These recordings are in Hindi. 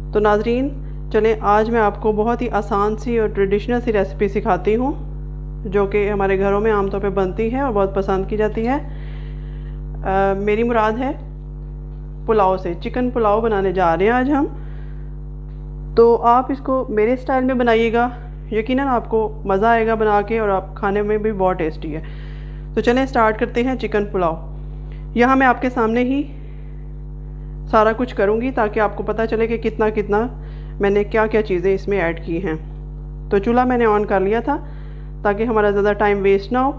तो नाजरीन चलें, आज मैं आपको बहुत ही आसान सी और ट्रेडिशनल सी रेसिपी सिखाती हूँ जो कि हमारे घरों में आमतौर पे बनती है और बहुत पसंद की जाती है। मेरी मुराद है पुलाव से। चिकन पुलाव बनाने जा रहे हैं आज हम। तो आप इसको मेरे स्टाइल में बनाइएगा, यकीनन आपको मज़ा आएगा बना के और आप खाने में भी बहुत टेस्टी है। तो चलें स्टार्ट करते हैं चिकन पुलाव। यहाँ मैं आपके सामने ही सारा कुछ करूँगी ताकि आपको पता चले कि कितना कितना मैंने क्या क्या चीज़ें इसमें ऐड की हैं। तो चूल्हा मैंने ऑन कर लिया था ताकि हमारा ज़्यादा टाइम वेस्ट ना हो।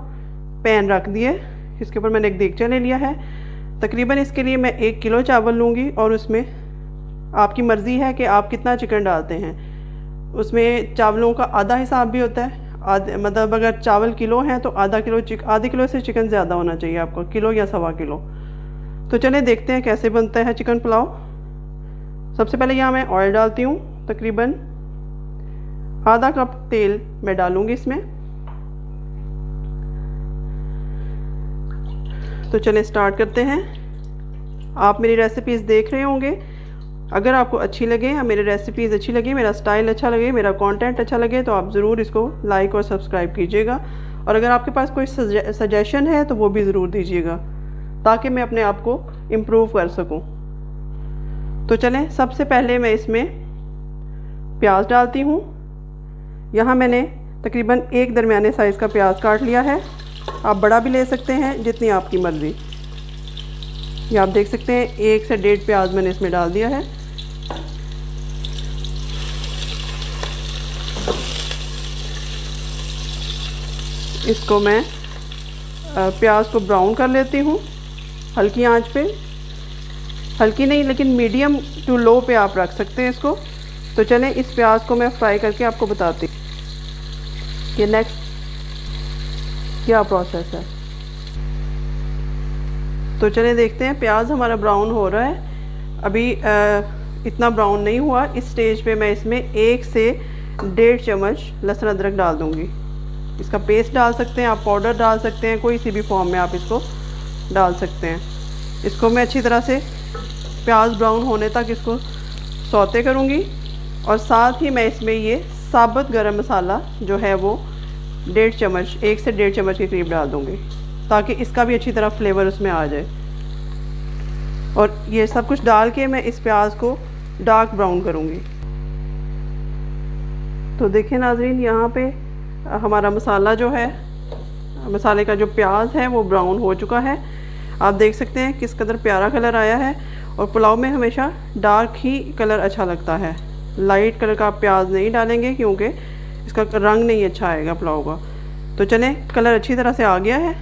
पैन रख दिए, इसके ऊपर मैंने एक देगचा ले लिया है। तकरीबन इसके लिए मैं 1 किलो चावल लूँगी और उसमें आपकी मर्ज़ी है कि आप कितना चिकन डालते हैं। उसमें चावलों का आधा हिसाब भी होता है, मतलब अगर चावल किलो हैं तो आधे किलो से चिकन ज़्यादा होना चाहिए आपको, किलो या सवा किलो। तो चलें देखते हैं कैसे बनता है चिकन पुलाव। सबसे पहले यहाँ मैं ऑयल डालती हूँ, तकरीबन आधा कप तेल मैं डालूँगी इसमें। तो चलें स्टार्ट करते हैं। आप मेरी रेसिपीज़ देख रहे होंगे, अगर आपको अच्छी लगे या मेरी रेसिपीज़ अच्छी लगे, मेरा स्टाइल अच्छा लगे, मेरा कंटेंट अच्छा लगे तो आप ज़रूर इसको लाइक और सब्सक्राइब कीजिएगा। और अगर आपके पास कोई सजेशन है तो वो भी ज़रूर दीजिएगा ताकि मैं अपने आप को इम्प्रूव कर सकूं। तो चलें सबसे पहले मैं इसमें प्याज डालती हूँ। यहाँ मैंने तकरीबन एक दरमियाने साइज़ का प्याज काट लिया है। आप बड़ा भी ले सकते हैं, जितनी आपकी मर्ज़ी। ये आप देख सकते हैं 1 से 1.5 प्याज मैंने इसमें डाल दिया है। इसको मैं प्याज को ब्राउन कर लेती हूँ हल्की आंच पे। हल्की नहीं लेकिन मीडियम टू लो पे आप रख सकते हैं इसको। तो चलें इस प्याज को मैं फ्राई करके आपको बताती हूँ कि नेक्स्ट क्या प्रोसेस है। तो चलें देखते हैं, प्याज हमारा ब्राउन हो रहा है। अभी इतना ब्राउन नहीं हुआ। इस स्टेज पे मैं इसमें 1 से 1.5 चम्मच लहसुन अदरक डाल दूँगी। इसका पेस्ट डाल सकते हैं आप, पाउडर डाल सकते हैं, कोई सी भी फॉर्म में आप इसको डाल सकते हैं। इसको मैं अच्छी तरह से प्याज ब्राउन होने तक इसको सौते करूँगी। और साथ ही मैं इसमें ये साबुत गरम मसाला जो है वो 1 से 1.5 चम्मच के करीब डाल दूँगी ताकि इसका भी अच्छी तरह फ्लेवर उसमें आ जाए। और ये सब कुछ डाल के मैं इस प्याज को डार्क ब्राउन करूँगी। तो देखिए नाजरीन, यहाँ पे हमारा मसाला जो है, मसाले का जो प्याज है वो ब्राउन हो चुका है। आप देख सकते हैं किस कदर प्यारा कलर आया है। और पुलाव में हमेशा डार्क ही कलर अच्छा लगता है, लाइट कलर का आप प्याज नहीं डालेंगे क्योंकि इसका रंग नहीं अच्छा आएगा पुलाव का। तो चलें, कलर अच्छी तरह से आ गया है।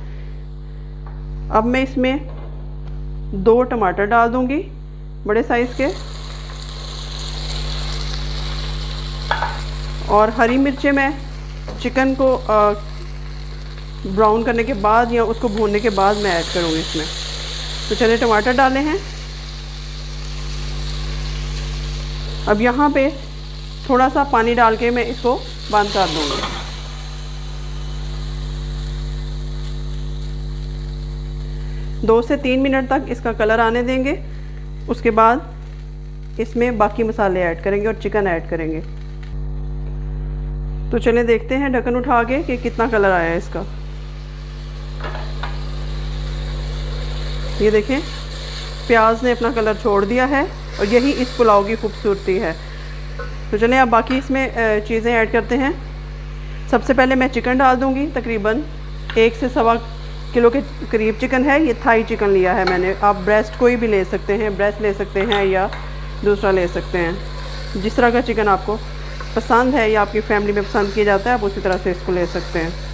अब मैं इसमें 2 टमाटर डाल दूंगी बड़े साइज़ के, और हरी मिर्चें मैं चिकन को ब्राउन करने के बाद या उसको भूनने के बाद मैं ऐड करूँगी इसमें। तो चलिए टमाटर डाले हैं। अब यहाँ पे थोड़ा सा पानी डाल के मैं इसको बंद कर दूँगी। दो से 3 मिनट तक इसका कलर आने देंगे। उसके बाद इसमें बाकी मसाले ऐड करेंगे और चिकन ऐड करेंगे। तो चलें देखते हैं ढक्कन उठा के कि कितना कलर आया है इसका। ये देखें प्याज ने अपना कलर छोड़ दिया है और यही इस पुलाव की खूबसूरती है। तो चलें अब बाकी इसमें चीज़ें ऐड करते हैं। सबसे पहले मैं चिकन डाल दूंगी। तकरीबन 1 से सवा किलो के करीब चिकन है। ये थाई चिकन लिया है मैंने। आप ब्रेस्ट कोई भी ले सकते हैं, ब्रेस्ट ले सकते हैं या दूसरा ले सकते हैं। जिस तरह का चिकन आपको पसंद है या आपकी फैमिली में पसंद किया जाता है आप उसी तरह से इसको ले सकते हैं।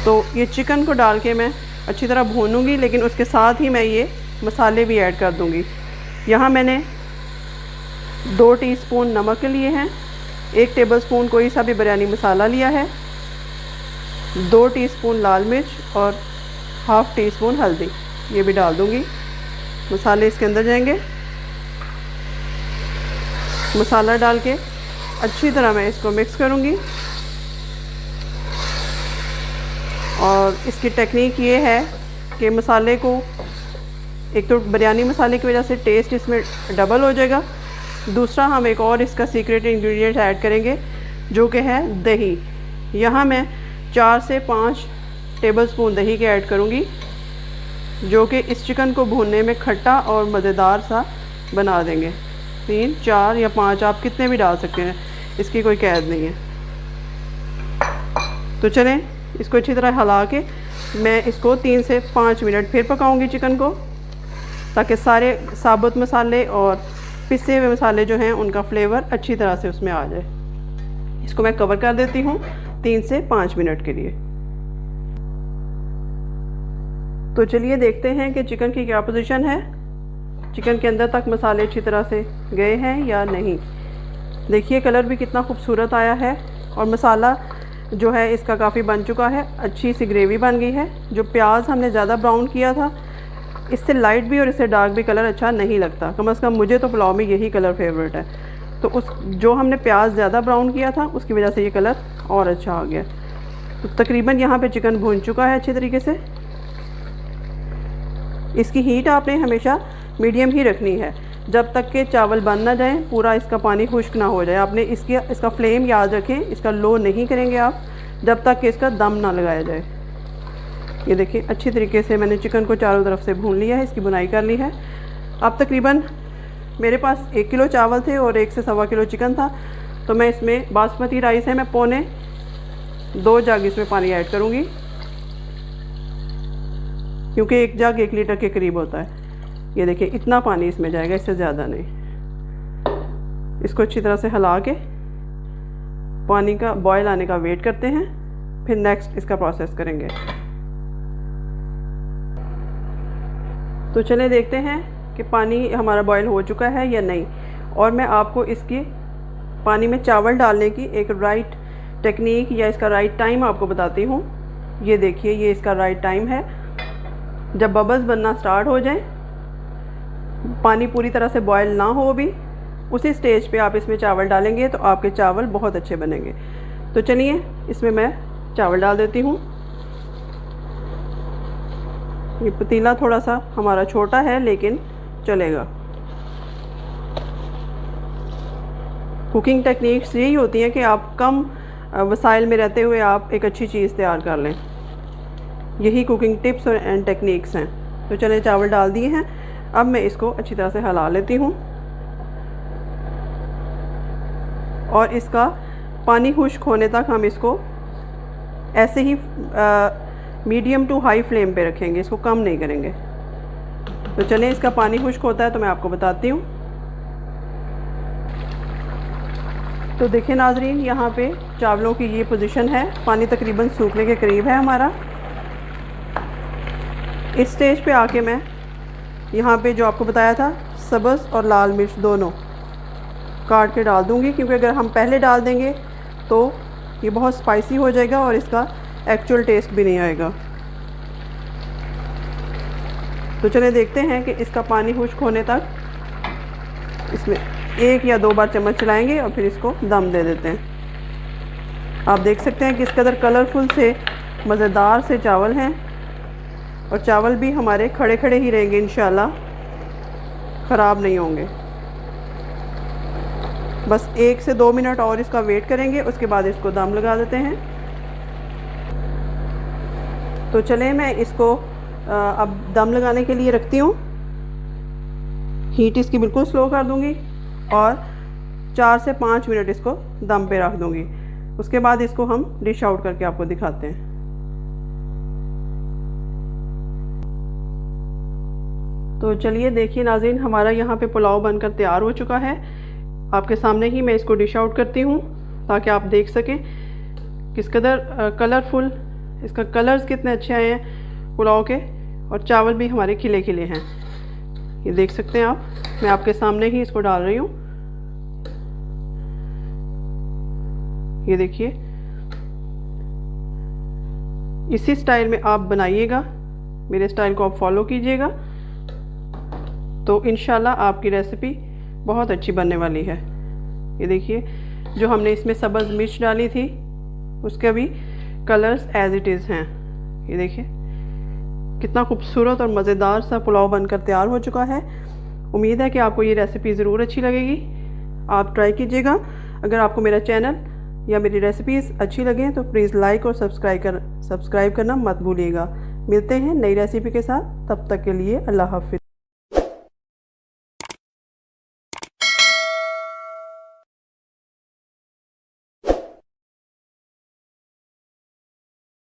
तो ये चिकन को डाल के मैं अच्छी तरह भूनूंगी, लेकिन उसके साथ ही मैं ये मसाले भी ऐड कर दूंगी। यहाँ मैंने 2 टीस्पून नमक लिए हैं, 1 टेबलस्पून कोई सा भी बिरयानी मसाला लिया है, 2 टीस्पून लाल मिर्च और हाफ़ टी स्पून हल्दी, ये भी डाल दूंगी। मसाले इसके अंदर जाएंगे। मसाला डाल के अच्छी तरह मैं इसको मिक्स करूंगी। और इसकी टेक्निक ये है कि मसाले को एक तो बिरयानी मसाले की वजह से टेस्ट इसमें डबल हो जाएगा, दूसरा हम एक और इसका सीक्रेट इंग्रेडिएंट ऐड करेंगे जो कि है दही। यहाँ मैं 4 से 5 टेबलस्पून दही के ऐड करूँगी, जो कि इस चिकन को भूनने में खट्टा और मज़ेदार सा बना देंगे। 3, 4 या 5 आप कितने भी डाल सकते हैं, इसकी कोई कैद नहीं है। तो चलें इसको अच्छी तरह हिला के मैं इसको 3 से 5 मिनट फिर पकाऊंगी चिकन को, ताकि सारे साबुत मसाले और पिसे हुए मसाले जो हैं उनका फ्लेवर अच्छी तरह से उसमें आ जाए। इसको मैं कवर कर देती हूँ 3 से 5 मिनट के लिए। तो चलिए देखते हैं कि चिकन की क्या पोजीशन है, चिकन के अंदर तक मसाले अच्छी तरह से गए हैं या नहीं। देखिए कलर भी कितना खूबसूरत आया है और मसाला जो है इसका काफ़ी बन चुका है, अच्छी सी ग्रेवी बन गई है। जो प्याज हमने ज़्यादा ब्राउन किया था, इससे लाइट भी और इससे डार्क भी कलर अच्छा नहीं लगता, कम से कम मुझे तो पुलाव में यही कलर फेवरेट है। तो उस जो हमने प्याज ज़्यादा ब्राउन किया था उसकी वजह से ये कलर और अच्छा आ गया। तो तकरीबन यहाँ पे चिकन भून चुका है अच्छी तरीके से। इसकी हीट आपने हमेशा मीडियम ही रखनी है जब तक कि चावल बन ना जाए, पूरा इसका पानी खुश्क ना हो जाए। आपने इसका फ्लेम याद रखें, इसका लो नहीं करेंगे आप जब तक कि इसका दम ना लगाया जाए। ये देखिए अच्छी तरीके से मैंने चिकन को चारों तरफ से भून लिया है, इसकी बुनाई कर ली है। अब तकरीबन मेरे पास 1 किलो चावल थे और 1 से 1.25 किलो चिकन था, तो मैं इसमें बासमती राइस है, मैं 1.25 जग इसमें पानी ऐड करूँगी, क्योंकि 1 जग 1 लीटर के करीब होता है। ये देखिए इतना पानी इसमें जाएगा, इससे ज़्यादा नहीं। इसको अच्छी तरह से हिला के पानी का बॉयल आने का वेट करते हैं, फिर नेक्स्ट इसका प्रोसेस करेंगे। तो चलें देखते हैं कि पानी हमारा बॉयल हो चुका है या नहीं। और मैं आपको इसकी पानी में चावल डालने की एक राइट टेक्निक या इसका राइट टाइम आपको बताती हूँ। ये देखिए ये इसका राइट टाइम है। जब बबल्स बनना स्टार्ट हो जाए, पानी पूरी तरह से बॉयल ना हो भी, उसी स्टेज पे आप इसमें चावल डालेंगे तो आपके चावल बहुत अच्छे बनेंगे। तो चलिए इसमें मैं चावल डाल देती हूँ। ये पतीला थोड़ा सा हमारा छोटा है लेकिन चलेगा। कुकिंग टेक्निक्स यही होती हैं कि आप कम वसाइल में रहते हुए आप एक अच्छी चीज़ तैयार कर लें, यही कुकिंग टिप्स और एंड टेक्निक्स हैं। तो चलें चावल डाल दिए हैं, अब मैं इसको अच्छी तरह से हिला लेती हूँ और इसका पानी खुश्क होने तक हम इसको ऐसे ही मीडियम टू हाई फ्लेम पे रखेंगे, इसको कम नहीं करेंगे। तो चलें इसका पानी खुश्क होता है तो मैं आपको बताती हूँ। तो देखिए नाजरीन, यहाँ पे चावलों की ये पोजीशन है, पानी तकरीबन सूखने के करीब है हमारा। इस स्टेज पे आके मैं यहाँ पे जो आपको बताया था सब्ज़ और लाल मिर्च दोनों काट के डाल दूँगी, क्योंकि अगर हम पहले डाल देंगे तो ये बहुत स्पाइसी हो जाएगा और इसका एक्चुअल टेस्ट भी नहीं आएगा। तो चलिए देखते हैं कि इसका पानी खुश्क होने तक इसमें 1 या 2 बार चम्मच चलाएंगे और फिर इसको दम दे देते हैं। आप देख सकते हैं कि इस कदर कलरफुल से मज़ेदार से चावल हैं और चावल भी हमारे खड़े खड़े ही रहेंगे, इंशाल्लाह ख़राब नहीं होंगे। बस 1 से 2 मिनट और इसका वेट करेंगे, उसके बाद इसको दम लगा देते हैं। तो चलें मैं इसको अब दम लगाने के लिए रखती हूँ। हीट इसकी बिल्कुल स्लो कर दूँगी और 4 से 5 मिनट इसको दम पे रख दूँगी। उसके बाद इसको हम डिश आउट करके आपको दिखाते हैं। तो चलिए देखिए नाज़रीन, हमारा यहाँ पे पुलाव बनकर तैयार हो चुका है। आपके सामने ही मैं इसको डिश आउट करती हूँ ताकि आप देख सकें किस कदर कलरफुल इसका कलर्स कितने अच्छे आए हैं पुलाव के, और चावल भी हमारे खिले खिले हैं। ये देख सकते हैं आप, मैं आपके सामने ही इसको डाल रही हूँ। ये देखिए, इसी स्टाइल में आप बनाइएगा, मेरे स्टाइल को आप फॉलो कीजिएगा, तो इंशाल्लाह आपकी रेसिपी बहुत अच्छी बनने वाली है। ये देखिए, जो हमने इसमें सब्ज़ मिर्च डाली थी उसके भी कलर्स एज इट इज़ हैं। ये देखिए कितना खूबसूरत और मज़ेदार सा पुलाव बनकर तैयार हो चुका है। उम्मीद है कि आपको ये रेसिपी ज़रूर अच्छी लगेगी। आप ट्राई कीजिएगा। अगर आपको मेरा चैनल या मेरी रेसिपीज़ अच्छी लगें तो प्लीज़ लाइक और सब्सक्राइब करना मत भूलिएगा। मिलते हैं नई रेसिपी के साथ, तब तक के लिए अल्लाह हाफ़िज़।